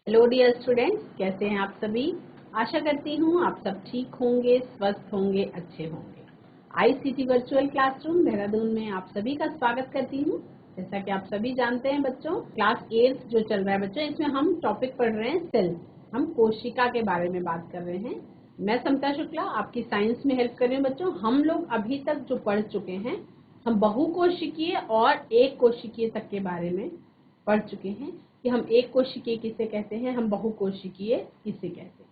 Hello dear students, कैसे हैं आप सभी। आशा करती हूँ आप सब ठीक होंगे, स्वस्थ होंगे, अच्छे होंगे। आईसीटी वर्चुअल क्लासरूम देहरादून में आप सभी का स्वागत करती हूँ। जैसा कि आप सभी जानते हैं बच्चों, क्लास 8 जो चल रहा है बच्चों, इसमें हम टॉपिक पढ़ रहे हैं सेल। हम कोशिका के बारे में बात कर रहे हैं। मैं समता शुक्ला आपकी साइंस में हेल्प कर रही हूँ बच्चों। हम लोग अभी तक जो पढ़ चुके हैं, हम बहुकोशिकीय और एक कोशिकीय तक के बारे में पढ़ चुके हैं कि हम एक कोशिकीय किसे कहते हैं, हम बहुकोशिकीय किसे कहते हैं।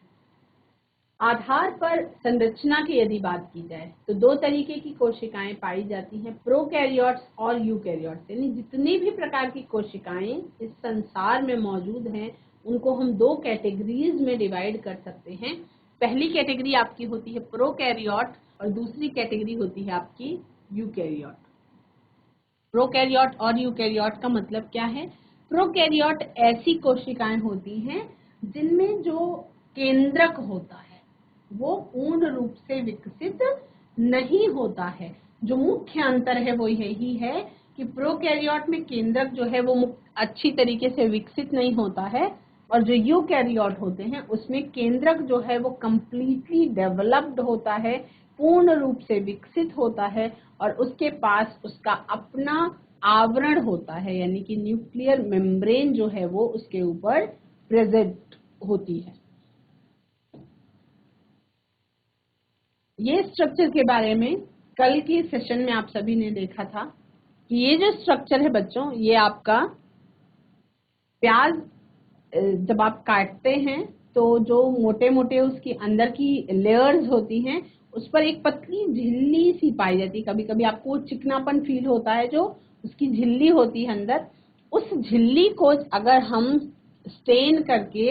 आधार पर संरचना की यदि बात की जाए तो दो तरीके की कोशिकाएं पाई जाती हैं, प्रोकैरियोट्स और यूकैरियोट्स। यानी जितनी भी प्रकार की कोशिकाएं इस संसार में मौजूद हैं उनको हम दो कैटेगरीज में डिवाइड कर सकते हैं। पहली कैटेगरी आपकी होती है प्रोकैरियोट और दूसरी कैटेगरी होती है आपकी यूकैरियोट। प्रोकैरियोट और यूकैरियोट का मतलब क्या है? प्रोकैरियोट ऐसी कोशिकाएं होती हैं जिनमें जो केंद्रक होता है वो पूर्ण रूप से विकसित नहीं होता है। जो मुख्य अंतर है वो यही है कि प्रोकैरियोट में केंद्रक जो है वो अच्छी तरीके से विकसित नहीं होता है, और जो यूकैरियोट होते हैं उसमें केंद्रक जो है वो कंप्लीटली डेवलप्ड होता है, पूर्ण रूप से विकसित होता है, और उसके पास उसका अपना आवरण होता है, यानी कि न्यूक्लियर मेम्ब्रेन जो है वो उसके ऊपर प्रेजेंट होती है। ये स्ट्रक्चर के बारे में कल के सेशन में आप सभी ने देखा था कि ये जो स्ट्रक्चर है बच्चों, ये आपका प्याज जब आप काटते हैं तो जो मोटे मोटे उसकी अंदर की लेयर्स होती हैं उस पर एक पतली झिल्ली सी पाई जाती है। कभी कभी आपको चिकनापन फील होता है, जो उसकी झिल्ली होती है अंदर, उस झिल्ली को अगर हम स्टेन करके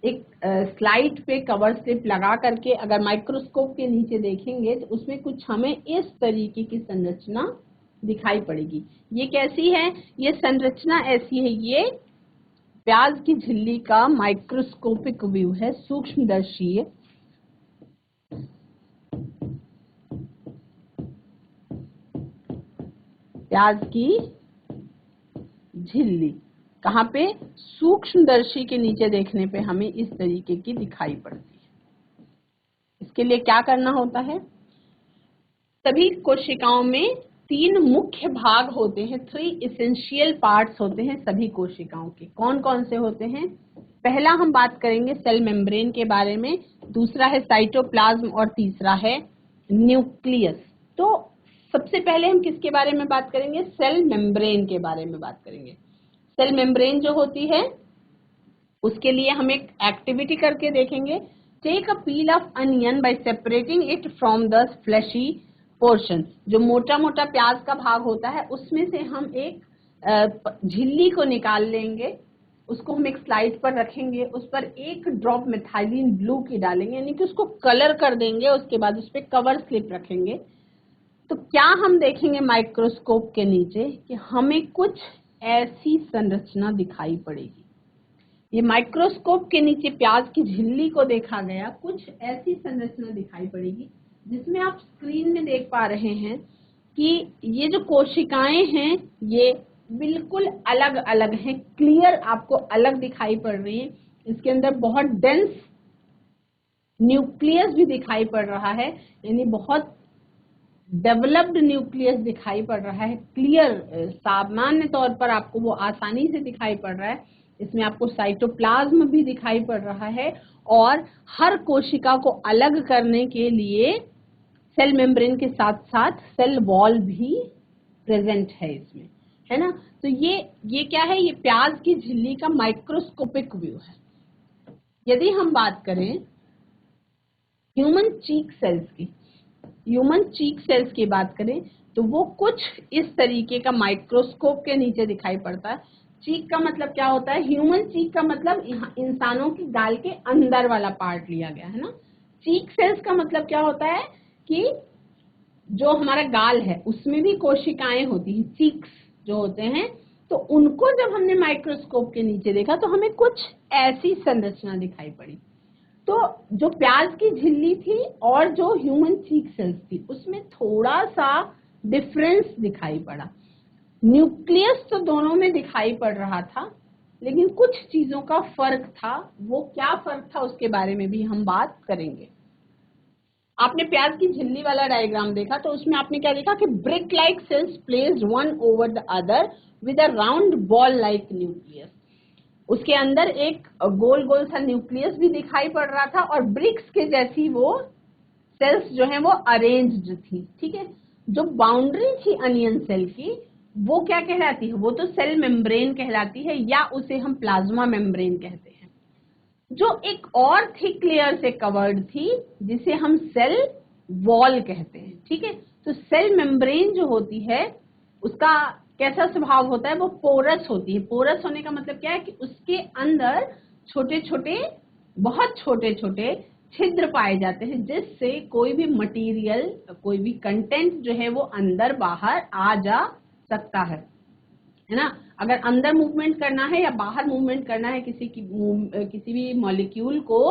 एक स्लाइड पे कवर स्लिप लगा करके अगर माइक्रोस्कोप के नीचे देखेंगे तो उसमें कुछ हमें इस तरीके की संरचना दिखाई पड़ेगी। ये कैसी है? ये संरचना ऐसी है, ये प्याज की झिल्ली का माइक्रोस्कोपिक व्यू है, सूक्ष्मदर्शी। प्याज की झिल्ली कहाँ पे? सूक्ष्मदर्शी के नीचे देखने पे हमें इस तरीके की दिखाई पड़ती है। इसके लिए क्या करना होता है? सभी कोशिकाओं में तीन मुख्य भाग होते हैं, 3 एसेंशियल पार्ट्स होते हैं सभी कोशिकाओं के। कौन कौन से होते हैं? पहला हम बात करेंगे सेल मेम्ब्रेन के बारे में, दूसरा है साइटोप्लाज्म और तीसरा है न्यूक्लियस। तो सबसे पहले हम किसके बारे में बात करेंगे? सेल मेम्ब्रेन के बारे में बात करेंगे। सेल मेम्ब्रेन जो होती है उसके लिए हम एक एक्टिविटी करके देखेंगे। Take a peel of onion by separating it from the fleshy portion. जो मोटा मोटा प्याज का भाग होता है उसमें से हम एक झिल्ली को निकाल लेंगे, उसको हम एक स्लाइड पर रखेंगे, उस पर एक ड्रॉप मिथाइलिन ब्लू की डालेंगे, यानी कि उसको कलर कर देंगे। उसके बाद उस पर कवर स्लिप रखेंगे। तो क्या हम देखेंगे माइक्रोस्कोप के नीचे कि हमें कुछ ऐसी संरचना दिखाई पड़ेगी। ये माइक्रोस्कोप के नीचे प्याज की झिल्ली को देखा गया, कुछ ऐसी संरचना दिखाई पड़ेगी जिसमें आप स्क्रीन में देख पा रहे हैं कि ये जो कोशिकाएं हैं ये बिल्कुल अलग अलग हैं, क्लियर आपको अलग दिखाई पड़ रही हैं। इसके अंदर बहुत डेंस न्यूक्लियस भी दिखाई पड़ रहा है, यानी बहुत डेवलप्ड न्यूक्लियस दिखाई पड़ रहा है। क्लियर सामान्य तौर पर आपको वो आसानी से दिखाई पड़ रहा है। इसमें आपको साइटोप्लाज्म भी दिखाई पड़ रहा है, और हर कोशिका को अलग करने के लिए सेल मेम्ब्रेन के साथ साथ सेल वॉल भी प्रेजेंट है इसमें, है ना। तो ये क्या है? ये प्याज की झिल्ली का माइक्रोस्कोपिक व्यू है। यदि हम बात करें ह्यूमन चीक सेल्स की, ह्यूमन चीक सेल्स की बात करें तो वो कुछ इस तरीके का माइक्रोस्कोप के नीचे दिखाई पड़ता है। चीक का मतलब क्या होता है? ह्यूमन चीक का मतलब इंसानों की गाल के अंदर वाला पार्ट लिया गया है ना। चीक सेल्स का मतलब क्या होता है कि जो हमारा गाल है उसमें भी कोशिकाएं होती हैं, चीक्स जो होते हैं। तो उनको जब हमने माइक्रोस्कोप के नीचे देखा तो हमें कुछ ऐसी संरचना दिखाई पड़ी। तो जो प्याज की झिल्ली थी और जो ह्यूमन चीक सेल्स थी उसमें थोड़ा सा डिफरेंस दिखाई पड़ा। न्यूक्लियस तो दोनों में दिखाई पड़ रहा था, लेकिन कुछ चीजों का फर्क था। वो क्या फर्क था उसके बारे में भी हम बात करेंगे। आपने प्याज की झिल्ली वाला डायग्राम देखा, तो उसमें आपने क्या देखा कि brick like cells placed one over the other with a round ball like nucleus. उसके अंदर एक गोल गोल सा न्यूक्लियस भी दिखाई पड़ रहा था और ब्रिक्स के जैसी वो सेल्स जो है वो अरेंज्ड थी। ठीक है, जो बाउंड्री थी अनियन सेल की वो क्या कहलाती है? वो तो सेल मेम्ब्रेन कहलाती है, या उसे हम प्लाज्मा मेम्ब्रेन कहते हैं। जो एक और थिक लेयर से कवर्ड थी जिसे हम सेल वॉल कहते हैं। ठीक है, तो सेल मेम्ब्रेन जो होती है उसका कैसा स्वभाव होता है? वो पोरस होती है। पोरस होने का मतलब क्या है कि उसके अंदर छोटे छोटे, बहुत छोटे छोटे छिद्र पाए जाते हैं, जिससे कोई भी मटेरियल, कोई भी कंटेंट जो है वो अंदर बाहर आ जा सकता है ना। अगर अंदर मूवमेंट करना है या बाहर मूवमेंट करना है किसी भी मॉलिक्यूल को,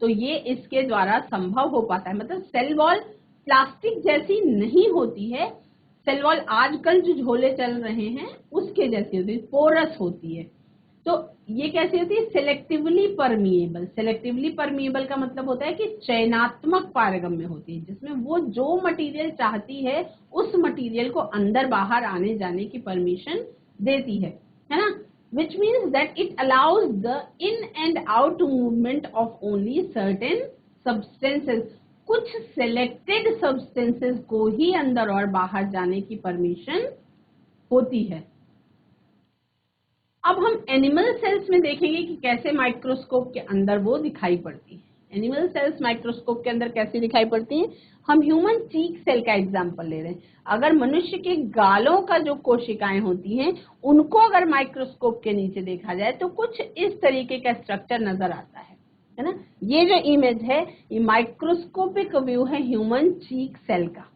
तो ये इसके द्वारा संभव हो पाता है। मतलब सेल वॉल प्लास्टिक जैसी नहीं होती है। सेल वॉल आजकल जो झोले चल रहे हैं उसके जैसी होती है, पोरस होती है। तो ये कैसी होती है? Selectively permeable. सिलेक्टिवली परमिएबल का मतलब होता है कि चयनात्मक पारगम्य होती है, जिसमें वो जो मटेरियल चाहती है उस मटेरियल को अंदर बाहर आने जाने की परमिशन देती है ना। which means that it allows the in and out movement of only certain substances। कुछ selected substances को ही अंदर और बाहर जाने की परमिशन होती है। अब हम एनिमल सेल्स में देखेंगे कि कैसे माइक्रोस्कोप के अंदर वो दिखाई पड़ती है। एनिमल सेल्स माइक्रोस्कोप के अंदर कैसे दिखाई पड़ती हैं? हम ह्यूमन चीक सेल का एग्जांपल ले रहे हैं। अगर मनुष्य के गालों का जो कोशिकाएं होती हैं उनको अगर माइक्रोस्कोप के नीचे देखा जाए तो कुछ इस तरीके का स्ट्रक्चर नजर आता है ना। ये जो इमेज है ये माइक्रोस्कोपिक व्यू है ह्यूमन चीक सेल का।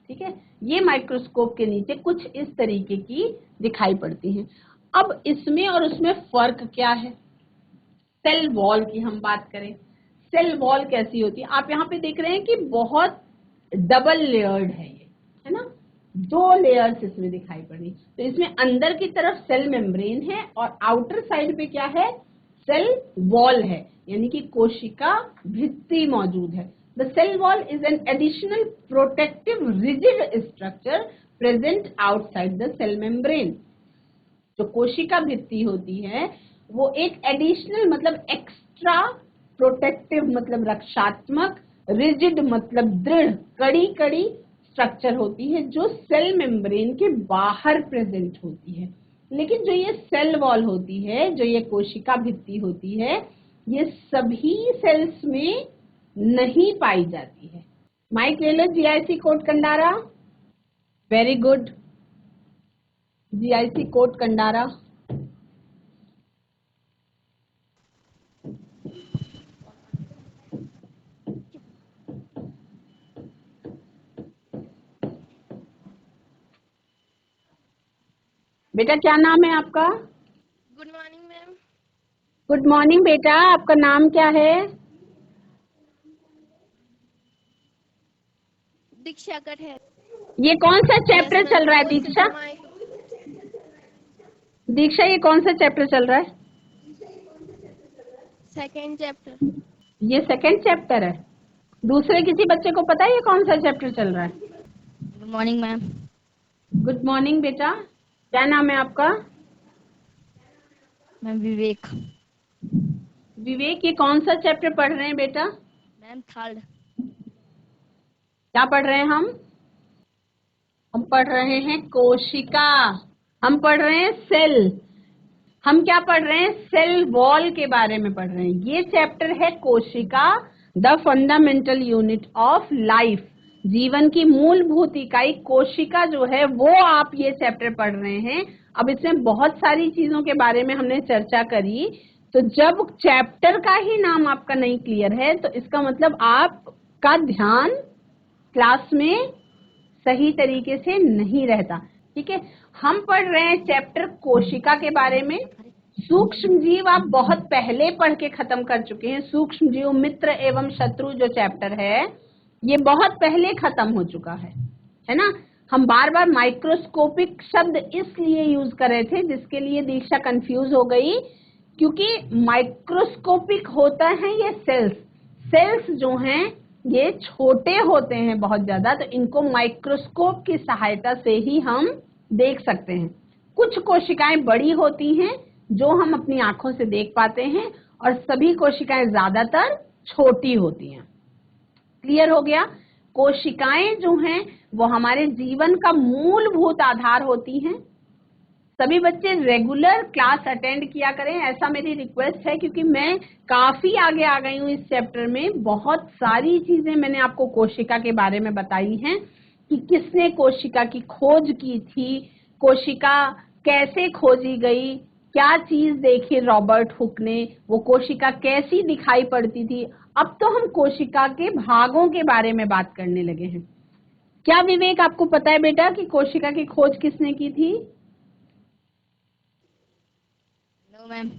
ठीक है, ये माइक्रोस्कोप के नीचे कुछ इस तरीके की दिखाई पड़ती हैं। अब इसमें और उसमें फर्क क्या है? सेल वॉल की हम बात करें, सेल वॉल कैसी होती है? आप यहाँ पे देख रहे हैं कि बहुत डबल लेयर्ड है ये, है ना। 2 लेयर्स इसमें दिखाई पड़ रही। तो इसमें अंदर की तरफ सेल मेम्ब्रेन है और आउटर साइड पे क्या है? सेल वॉल है, यानी कि कोशिका भित्ति मौजूद है। The cell wall is an additional protective rigid structure present outside the cell membrane। जो कोशिका भित्ति होती है वो एक एडिशनल मतलब एक्स्ट्रा, प्रोटेक्टिव मतलब रक्षात्मक, रिजिड मतलब दृढ़, कड़ी कड़ी स्ट्रक्चर होती है जो सेल मेम्ब्रेन के बाहर प्रेजेंट होती है। लेकिन जो ये सेल वॉल होती है, जो ये कोशिका भित्ति होती है, ये सभी सेल्स में नहीं पाई जाती है। माइक ले लो GIC Kot Kandara. Very good, GIC Kot Kandara. बेटा क्या नाम है आपका? Good morning ma'am. Good morning बेटा, आपका नाम क्या है? दीक्षा कट है। ये कौन सा चैप्टर चल रहा है वो दीक्षा? सिम्प्लीफाई दीक्षा ये कौन सा चैप्टर चल रहा है? Second chapter. ये सेकंड चैप्टर है। दूसरे किसी बच्चे को पता है ये कौन सा चैप्टर चल रहा है? Good morning ma'am. Good morning बेटा, क्या नाम है आपका? मैम विवेक। विवेक, ये कौन सा चैप्टर पढ़ रहे हैं बेटा? Ma'am third. क्या पढ़ रहे हैं हम? हम पढ़ रहे हैं कोशिका, हम पढ़ रहे हैं सेल। हम क्या पढ़ रहे हैं? सेल वॉल के बारे में पढ़ रहे हैं। ये चैप्टर है कोशिका, the fundamental unit of life. जीवन की मूलभूत इकाई कोशिका जो है वो आप ये चैप्टर पढ़ रहे हैं। अब इसमें बहुत सारी चीजों के बारे में हमने चर्चा करी, तो जब चैप्टर का ही नाम आपका नहीं क्लियर है तो इसका मतलब आपका ध्यान क्लास में सही तरीके से नहीं रहता। ठीक है, हम पढ़ रहे हैं चैप्टर कोशिका के बारे में। सूक्ष्म जीव आप बहुत पहले पढ़ के खत्म कर चुके हैं। सूक्ष्म जीव मित्र एवं शत्रु जो चैप्टर है ये बहुत पहले खत्म हो चुका है ना। हम बार बार माइक्रोस्कोपिक शब्द इसलिए यूज कर रहे थे जिसके लिए दीक्षा कंफ्यूज हो गई, क्योंकि माइक्रोस्कोपिक होता है ये सेल्स। सेल्स जो हैं ये छोटे होते हैं बहुत ज्यादा, तो इनको माइक्रोस्कोप की सहायता से ही हम देख सकते हैं। कुछ कोशिकाएं बड़ी होती हैं जो हम अपनी आंखों से देख पाते हैं, और सभी कोशिकाएं ज्यादातर छोटी होती हैं। क्लियर हो गया? कोशिकाएं जो हैं वो हमारे जीवन का मूलभूत आधार होती हैं। सभी बच्चे रेगुलर क्लास अटेंड किया करें, ऐसा मेरी रिक्वेस्ट है, क्योंकि मैं काफी आगे आ गई हूँ इस चैप्टर में। बहुत सारी चीजें मैंने आपको कोशिका के बारे में बताई हैं कि किसने कोशिका की खोज की थी, कोशिका कैसे खोजी गई, क्या चीज देखी रॉबर्ट हुक ने, वो कोशिका कैसी दिखाई पड़ती थी। अब तो हम कोशिका के भागों के बारे में बात करने लगे हैं। क्या विवेक आपको पता है बेटा कि कोशिका की खोज किसने की थी? No ma'am.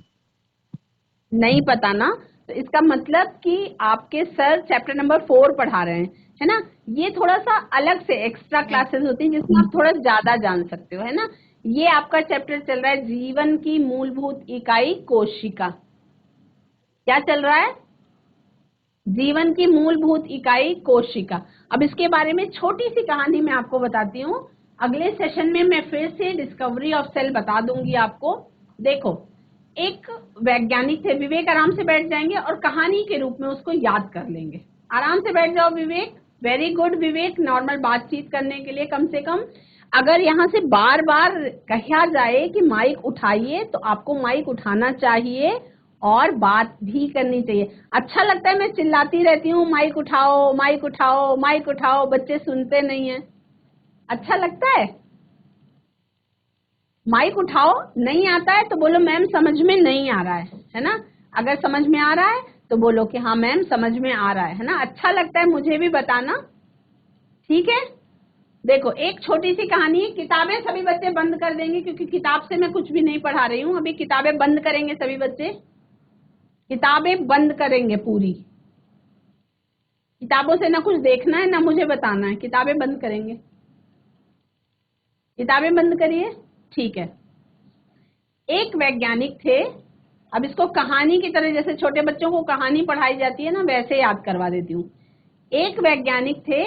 नहीं पता ना? तो इसका मतलब कि आपके सर चैप्टर नंबर 4 पढ़ा रहे हैं, है ना। ये थोड़ा सा अलग से एक्स्ट्रा क्लासेस होती हैं जिसमें आप थोड़ा ज्यादा जान सकते हो, है ना। ये आपका चैप्टर चल रहा है जीवन की मूलभूत इकाई कोशिका। क्या चल रहा है? जीवन की मूलभूत इकाई कोशिका। अब इसके बारे में छोटी सी कहानी मैं आपको बताती हूँ। अगले सेशन में मैं फिर से डिस्कवरी ऑफ सेल बता दूंगी आपको। देखो, एक वैज्ञानिक थे। विवेक आराम से बैठ जाएंगे और कहानी के रूप में उसको याद कर लेंगे। आराम से बैठ जाओ विवेक। वेरी गुड विवेक, नॉर्मल बातचीत करने के लिए कम से कम। अगर यहाँ से बार बार कहा जाए कि माइक उठाइए तो आपको माइक उठाना चाहिए और बात भी करनी चाहिए। अच्छा लगता है मैं चिल्लाती रहती हूँ माइक उठाओ, माइक उठाओ, माइक उठाओ, बच्चे सुनते नहीं हैं। अच्छा लगता है? माइक उठाओ। नहीं आता है तो बोलो मैम समझ में नहीं आ रहा है ना। अगर समझ में आ रहा है तो बोलो कि हाँ मैम समझ में आ रहा है ना। अच्छा लगता है, मुझे भी बताना, ठीक है। देखो, एक छोटी सी कहानी है। किताबें सभी बच्चे बंद कर देंगे क्योंकि किताब से मैं कुछ भी नहीं पढ़ा रही हूँ। अभी किताबें बंद करेंगे सभी बच्चे, किताबें बंद करेंगे पूरी। किताबों से ना कुछ देखना है ना मुझे बताना है, किताबें बंद करेंगे। किताबें बंद करिए, ठीक है। एक वैज्ञानिक थे। अब इसको कहानी की तरह, जैसे छोटे बच्चों को कहानी पढ़ाई जाती है ना, वैसे याद करवा देती हूँ। एक वैज्ञानिक थे,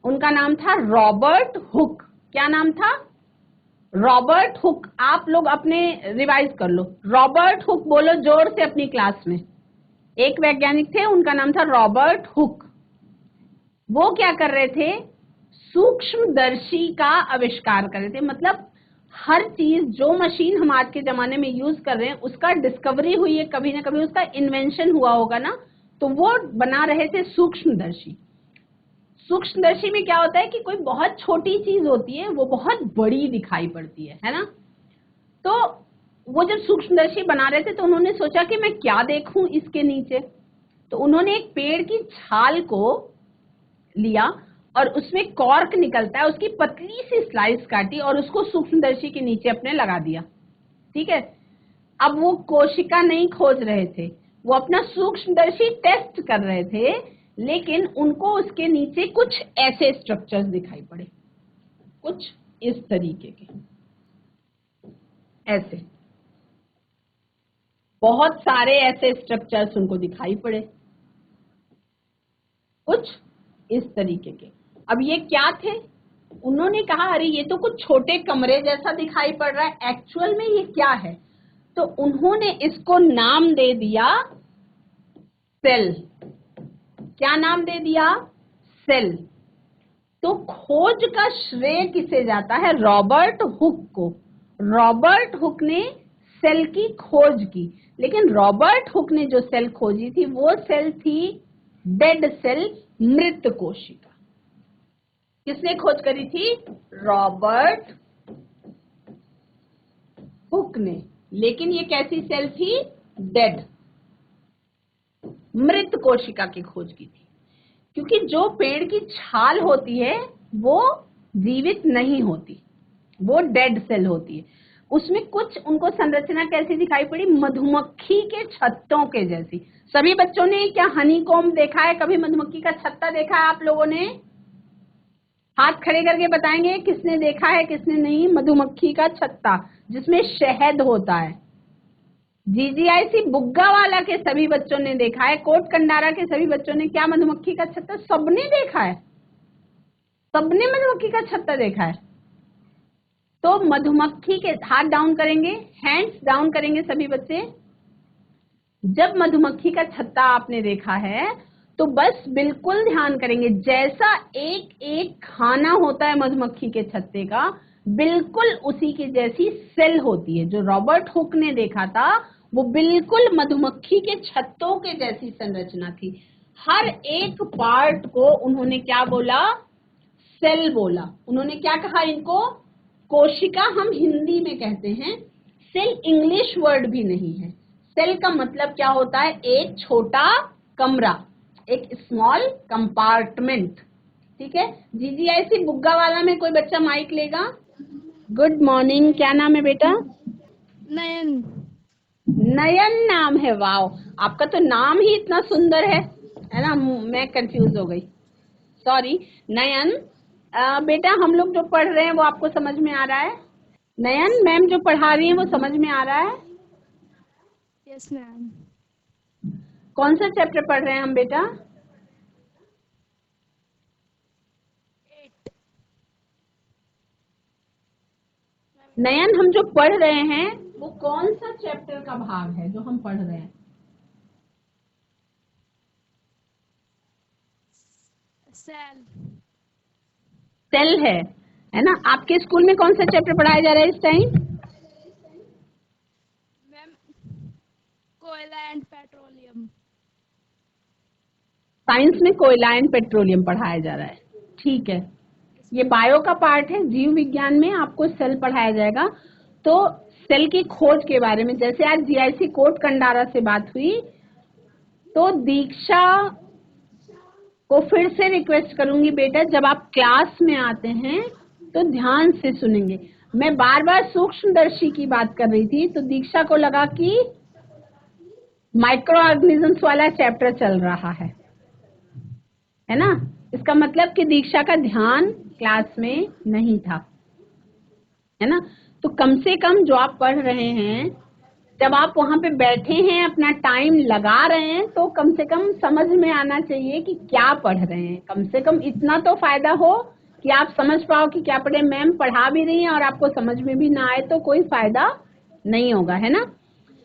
उनका नाम था रॉबर्ट हुक। क्या नाम था? Robert Hooke. आप लोग अपने रिवाइज कर लो। रॉबर्ट हुक बोलो जोर से अपनी क्लास में। एक वैज्ञानिक थे, उनका नाम था रॉबर्ट हुक। वो क्या कर रहे थे? सूक्ष्मदर्शी का आविष्कार कर रहे थे। मतलब हर चीज, जो मशीन हम आज के जमाने में यूज कर रहे हैं उसका डिस्कवरी हुई है, कभी ना कभी उसका इन्वेंशन हुआ होगा ना। तो वो बना रहे थे सूक्ष्मदर्शी। सूक्ष्मदर्शी में क्या होता है कि कोई बहुत छोटी चीज होती है वो बहुत बड़ी दिखाई पड़ती है ना। तो वो जब सूक्ष्मदर्शी बना रहे थे तो उन्होंने सोचा कि मैं क्या देखूं इसके नीचे। तो उन्होंने एक पेड़ की छाल को लिया और उसमें कॉर्क निकलता है, उसकी पतली सी स्लाइस काटी और उसको सूक्ष्मदर्शी के नीचे अपने लगा दिया, ठीक है। अब वो कोशिका नहीं खोज रहे थे, वो अपना सूक्ष्मदर्शी टेस्ट कर रहे थे, लेकिन उनको उसके नीचे कुछ ऐसे स्ट्रक्चर्स दिखाई पड़े, कुछ इस तरीके के, ऐसे बहुत सारे ऐसे स्ट्रक्चर्स उनको दिखाई पड़े, कुछ इस तरीके के। अब ये क्या थे? उन्होंने कहा अरे ये तो कुछ छोटे कमरे जैसा दिखाई पड़ रहा है, एक्चुअल में ये क्या है? तो उन्होंने इसको नाम दे दिया सेल। क्या नाम दे दिया? सेल। तो खोज का श्रेय किसे जाता है? रॉबर्ट हुक को। रॉबर्ट हुक ने सेल की खोज की, लेकिन रॉबर्ट हुक ने जो सेल खोजी थी वो सेल थी डेड सेल, मृत कोशिका। किसने खोज करी थी? रॉबर्ट हुक ने। लेकिन ये कैसी सेल थी? डेड, मृत कोशिका की खोज की थी। क्योंकि जो पेड़ की छाल होती है वो जीवित नहीं होती, वो डेड सेल होती है। उसमें कुछ उनको संरचना कैसी दिखाई पड़ी? मधुमक्खी के छत्तों के जैसी। सभी बच्चों ने क्या हनीकॉम्ब देखा है? कभी मधुमक्खी का छत्ता देखा है आप लोगों ने? हाथ खड़े करके बताएंगे किसने देखा है किसने नहीं। मधुमक्खी का छत्ता जिसमें शहद होता है। जीजीआईसी बुग्गा वाला के सभी बच्चों ने देखा है, कोट कंडारा के सभी बच्चों ने क्या मधुमक्खी का छत्ता? सबने देखा है, सबने मधुमक्खी का छत्ता देखा है। तो मधुमक्खी के हाथ डाउन करेंगे, हैंड्स डाउन करेंगे सभी बच्चे। जब मधुमक्खी का छत्ता आपने देखा है तो बस बिल्कुल ध्यान करेंगे, जैसा एक एक खाना होता है मधुमक्खी के छत्ते का, बिल्कुल उसी की जैसी सेल होती है। जो रॉबर्ट हुक ने देखा था वो बिल्कुल मधुमक्खी के छत्तों के जैसी संरचना थी। हर एक पार्ट को उन्होंने क्या बोला? सेल बोला। उन्होंने क्या कहा इनको? कोशिका हम हिंदी में कहते हैं, सेल इंग्लिश वर्ड भी नहीं है। सेल का मतलब क्या होता है? एक छोटा कमरा, एक स्मॉल कंपार्टमेंट। ठीक है। जीजीआईसी बुग्गा वाला में कोई बच्चा माइक लेगा? गुड मॉर्निंग, क्या नाम है बेटा? नयन। नयन नाम है। वाओ, आपका तो नाम ही इतना सुंदर है ना, मैं कंफ्यूज हो गई, सॉरी। नयन, बेटा हम लोग जो पढ़ रहे हैं वो आपको समझ में आ रहा है? नयन, मैम जो पढ़ा रही है वो समझ में आ रहा है? Yes ma'am. कौन सा चैप्टर पढ़ रहे हैं हम बेटा? 8। नयन, हम जो पढ़ रहे हैं वो कौन सा चैप्टर का भाग है जो हम पढ़ रहे हैं? सेल। सेल है ना? आपके स्कूल में कौन सा चैप्टर पढ़ाया जा रहा है इस टाइम? मैम, कोयला एंड पेट्रोलियम। साइंस में कोयला एंड पेट्रोलियम पढ़ाया जा रहा है। ठीक है, ये बायो का पार्ट है। जीव विज्ञान में आपको सेल पढ़ाया जाएगा। तो सेल की खोज के बारे में, जैसे आज जीआईसी कोट कंडारा से बात हुई, तो दीक्षा को फिर से रिक्वेस्ट करूंगी बेटा, जब आप क्लास में आते हैं तो ध्यान से सुनेंगे। मैं बार बार सूक्ष्मदर्शी की बात कर रही थी तो दीक्षा को लगा कि माइक्रो ऑर्गेनिजम्स वाला चैप्टर चल रहा है ना? इसका मतलब कि दीक्षा का ध्यान क्लास में नहीं था, है ना? तो कम से कम जो आप पढ़ रहे हैं, जब आप वहां पे बैठे हैं, अपना टाइम लगा रहे हैं, तो कम से कम समझ में आना चाहिए कि क्या पढ़ रहे हैं। कम से कम इतना तो फायदा हो कि आप समझ पाओ कि क्या पढ़े। मैम पढ़ा भी रही हैं और आपको समझ में भी ना आए तो कोई फायदा नहीं होगा, है ना?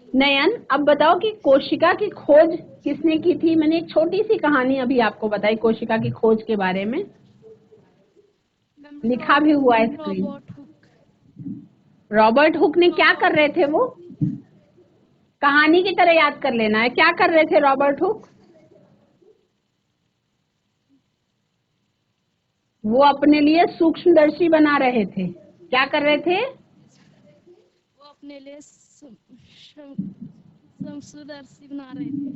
नयन, अब बताओ कि कोशिका की खोज किसने की थी? मैंने एक छोटी सी कहानी अभी आपको बताई कोशिका की खोज के बारे में, लिखा भी हुआ है screen. Robert Hooke. Robert Hooke ने क्या कर रहे थे? वो कहानी की तरह याद कर लेना है। क्या कर रहे थे रॉबर्ट हुक? वो अपने लिए सूक्ष्मदर्शी बना रहे थे। क्या कर रहे थे? वो अपने लिए समसूदर्शी बना रहे थे।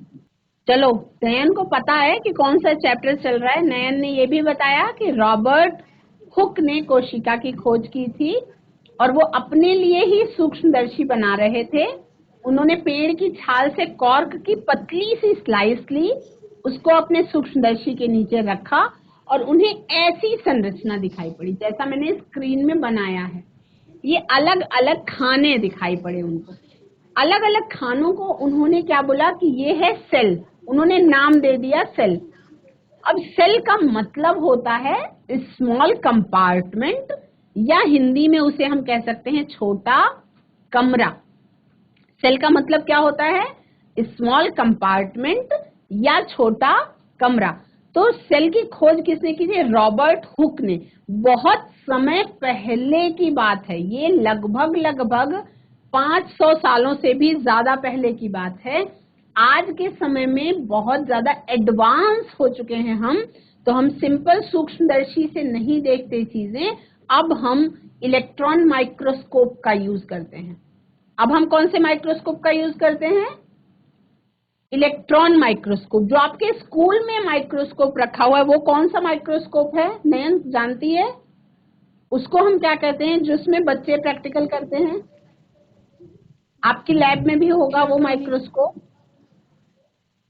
चलो, नयन को पता है कि कौन सा चैप्टर चल रहा है। नयन ने ये भी बताया कि रॉबर्ट हुक ने कोशिका की खोज की थी और वो अपने लिए ही सूक्ष्मदर्शी बना रहे थे। उन्होंने पेड़ की छाल से कॉर्क की पतली सी स्लाइस ली, उसको अपने सूक्ष्मदर्शी के नीचे रखा और उन्हें ऐसी संरचना दिखाई पड़ी जैसा मैंने स्क्रीन में बनाया है। ये अलग अलग खाने दिखाई पड़े उनको। अलग अलग खानों को उन्होंने क्या बोला कि ये है सेल। उन्होंने नाम दे दिया सेल। अब सेल का मतलब होता है स्मॉल कंपार्टमेंट, या हिंदी में उसे हम कह सकते हैं छोटा कमरा। सेल का मतलब क्या होता है? स्मॉल कंपार्टमेंट या छोटा कमरा। तो सेल की खोज किसने की थी? रॉबर्ट हुक ने। बहुत समय पहले की बात है ये, लगभग 500 सालों से भी ज्यादा पहले की बात है। आज के समय में बहुत ज्यादा एडवांस हो चुके हैं हम, तो हम सिंपल सूक्ष्मदर्शी से नहीं देखते चीजें, अब हम इलेक्ट्रॉन माइक्रोस्कोप का यूज करते हैं। अब हम कौन से माइक्रोस्कोप का यूज करते हैं? Electron microscope. जो आपके स्कूल में माइक्रोस्कोप रखा हुआ है वो कौन सा माइक्रोस्कोप है? नयन जानती है? उसको हम क्या कहते हैं जिसमें बच्चे प्रैक्टिकल करते हैं? आपकी लैब में भी होगा वो माइक्रोस्कोप।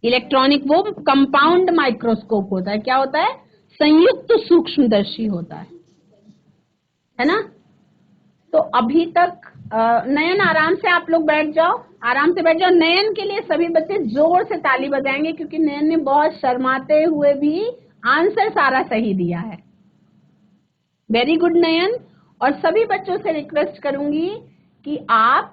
इलेक्ट्रॉनिक, वो कंपाउंड माइक्रोस्कोप होता है। क्या होता है? संयुक्त सूक्ष्मदर्शी होता है। है ना। तो अभी तक नयन आराम से आप लोग बैठ जाओ, आराम से बैठ जाओ। नयन के लिए सभी बच्चे जोर से ताली बजाएंगे क्योंकि नयन ने बहुत शर्माते हुए भी आंसर सारा सही दिया है। वेरी गुड नयन। और सभी बच्चों से रिक्वेस्ट करूंगी कि आप,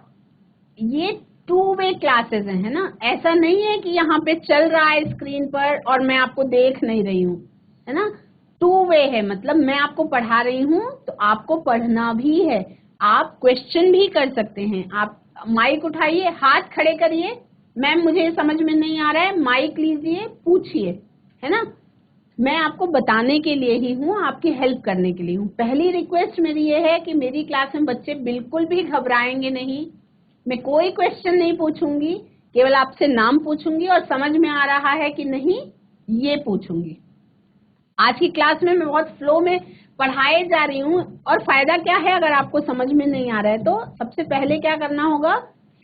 ये 2 वे क्लासेस है ना, ऐसा नहीं है कि यहाँ पे चल रहा है स्क्रीन पर और मैं आपको देख नहीं रही हूँ, है ना। 2 वे है, मतलब मैं आपको पढ़ा रही हूँ तो आपको पढ़ना भी है। आप क्वेश्चन भी कर सकते हैं। आप माइक उठाइए, हाथ खड़े करिए, मैम मुझे समझ में नहीं आ रहा है, माइक लीजिए, पूछिए, है ना। मैं आपको बताने के लिए ही हूँ, आपकी हेल्प करने के लिए हूँ। पहली रिक्वेस्ट मेरी ये है कि मेरी क्लास में बच्चे बिल्कुल भी घबराएंगे नहीं। मैं कोई क्वेश्चन नहीं पूछूंगी, केवल आपसे नाम पूछूंगी और समझ में आ रहा है कि नहीं ये पूछूंगी। आज की क्लास में मैं बहुत फ्लो में पढ़ाए जा रही हूँ। और फायदा क्या है, अगर आपको समझ में नहीं आ रहा है तो सबसे पहले क्या करना होगा,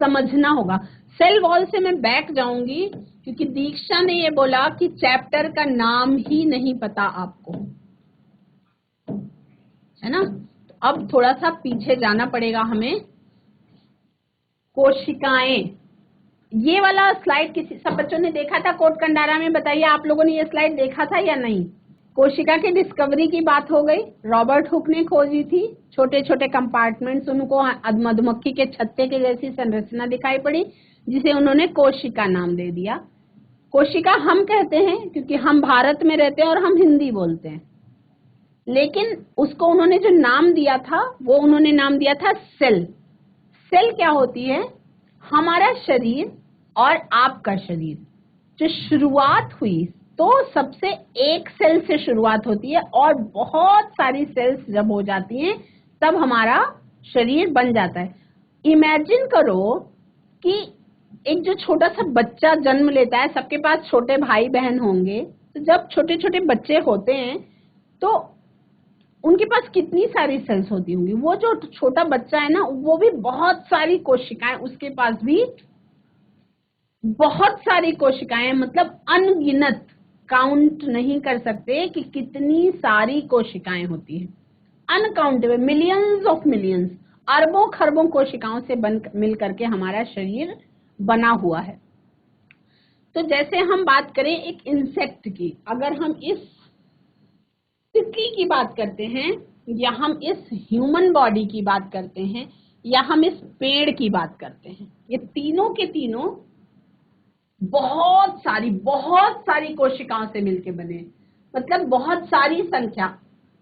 समझना होगा। सेल वॉल से मैं बैक जाऊंगी क्योंकि दीक्षा ने ये बोला कि चैप्टर का नाम ही नहीं पता आपको, है ना। अब थोड़ा सा पीछे जाना पड़ेगा हमें। कोशिकाएं, ये वाला स्लाइड किसी सब बच्चों ने देखा था कोट कंडारा में? बताइए आप लोगों ने ये स्लाइड देखा था या नहीं? कोशिका की डिस्कवरी की बात हो गई, रॉबर्ट हुक ने खोजी थी। छोटे छोटे कंपार्टमेंट्स, उनको मधुमक्खी के छत्ते के जैसी संरचना दिखाई पड़ी जिसे उन्होंने कोशिका नाम दे दिया। कोशिका हम कहते हैं क्योंकि हम भारत में रहते हैं और हम हिंदी बोलते हैं, लेकिन उसको उन्होंने जो नाम दिया था वो उन्होंने नाम दिया था सेल। सेल क्या होती है? हमारा शरीर और आपका शरीर जो शुरुआत हुई तो सबसे एक सेल से शुरुआत होती है और बहुत सारी सेल्स जब हो जाती हैं तब हमारा शरीर बन जाता है। इमेजिन करो कि एक जो छोटा सा बच्चा जन्म लेता है, सबके पास छोटे भाई बहन होंगे, तो जब छोटे छोटे बच्चे होते हैं तो उनके पास कितनी सारी सेल्स होती होंगी। वो जो छोटा बच्चा है ना, वो भी बहुत सारी कोशिकाएं, उसके पास भी बहुत सारी कोशिकाएं, मतलब अनगिनत, काउंट नहीं कर सकते कि कितनी सारी कोशिकाएं होती हैं। अनकाउंटेबल, मिलियंस ऑफ मिलियंस, अरबों खरबों कोशिकाओं से बन मिल करके हमारा शरीर बना हुआ है। तो जैसे हम बात करें एक इंसेक्ट की, अगर हम इस तितली की बात करते हैं, या हम इस ह्यूमन बॉडी की बात करते हैं, या हम इस पेड़ की बात करते हैं, ये तीनों के तीनों बहुत सारी कोशिकाओं से मिलके बने, मतलब बहुत सारी संख्या,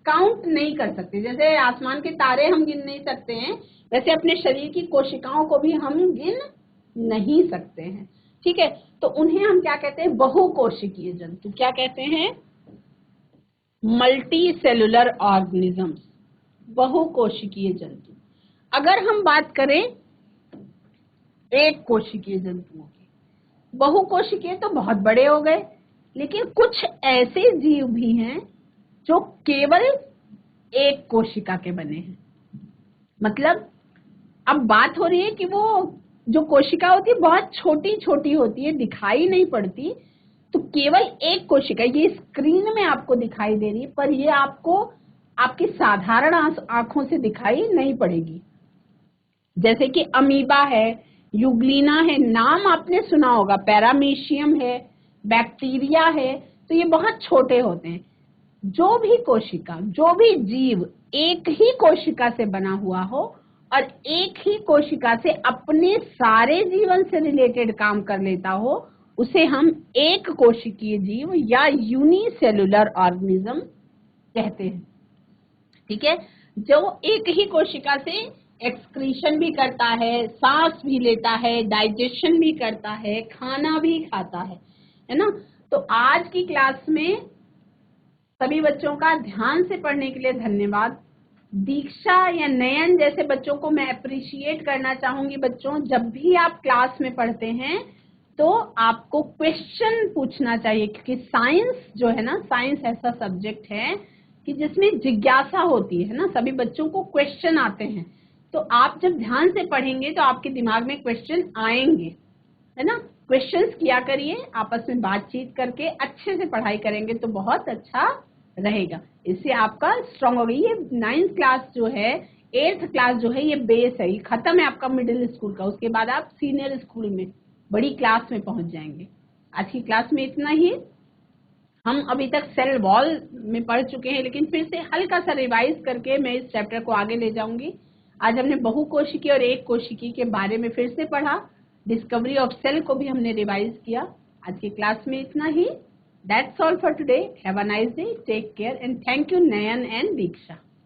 काउंट नहीं कर सकते। जैसे आसमान के तारे हम गिन नहीं सकते हैं, वैसे अपने शरीर की कोशिकाओं को भी हम गिन नहीं सकते हैं। ठीक है, तो उन्हें हम क्या कहते हैं? बहुकोशिकीय जंतु। क्या कहते हैं? मल्टी सेलुलर ऑर्गेनिजम्स, बहुकोशिकीय जंतु। अगर हम बात करें एक कोशिकीय जंतुओं की, बहुकोशिकीय तो बहुत बड़े हो गए, लेकिन कुछ ऐसे जीव भी हैं जो केवल एक कोशिका के बने हैं। मतलब अब बात हो रही है कि वो जो कोशिका होती है बहुत छोटी छोटी होती है, दिखाई नहीं पड़ती, तो केवल एक कोशिका ये स्क्रीन में आपको दिखाई दे रही है, पर ये आपको आपकी साधारण आंखों से दिखाई नहीं पड़ेगी। जैसे कि अमीबा है, यूग्लिना है, नाम आपने सुना होगा, पैरामीशियम है, बैक्टीरिया है, तो ये बहुत छोटे होते हैं। जो भी कोशिका, जो भी जीव एक ही कोशिका से बना हुआ हो और एक ही कोशिका से अपने सारे जीवन से रिलेटेड काम कर लेता हो, उसे हम एक कोशिकीय जीव या यूनिसेलुलर ऑर्गेनिज्म कहते हैं। ठीक है, जो एक ही कोशिका से एक्सक्रीशन भी करता है, सांस भी लेता है, डाइजेशन भी करता है, खाना भी खाता है ना। तो आज की क्लास में सभी बच्चों का ध्यान से पढ़ने के लिए धन्यवाद। दीक्षा या नयन जैसे बच्चों को मैं अप्रिशिएट करना चाहूंगी। बच्चों, जब भी आप क्लास में पढ़ते हैं तो आपको क्वेश्चन पूछना चाहिए, क्योंकि साइंस जो है ना, साइंस ऐसा सब्जेक्ट है कि जिसमें जिज्ञासा होती है ना, सभी बच्चों को क्वेश्चन आते हैं। तो आप जब ध्यान से पढ़ेंगे तो आपके दिमाग में क्वेश्चन आएंगे, है ना। क्वेश्चंस किया करिए, आपस में बातचीत करके अच्छे से पढ़ाई करेंगे तो बहुत अच्छा रहेगा। इससे आपका स्ट्रांग होगा। ये 9th क्लास जो है, 8th क्लास जो है, ये बेस है, ये खत्म है आपका मिडिल स्कूल का। उसके बाद आप सीनियर स्कूल में, बड़ी क्लास में पहुंच जाएंगे। आज की क्लास में इतना ही। हम अभी तक सेल वॉल में पढ़ चुके हैं, लेकिन फिर से हल्का सा रिवाइज करके मैं इस चैप्टर को आगे ले जाऊंगी। आज हमने बहुकोशिकीय और एक कोशिकी के बारे में फिर से पढ़ा। डिस्कवरी ऑफ सेल को भी हमने रिवाइज किया। आज की क्लास में इतना ही। That's all for today. Have a nice day, take care and thank you Nayan and Diksha.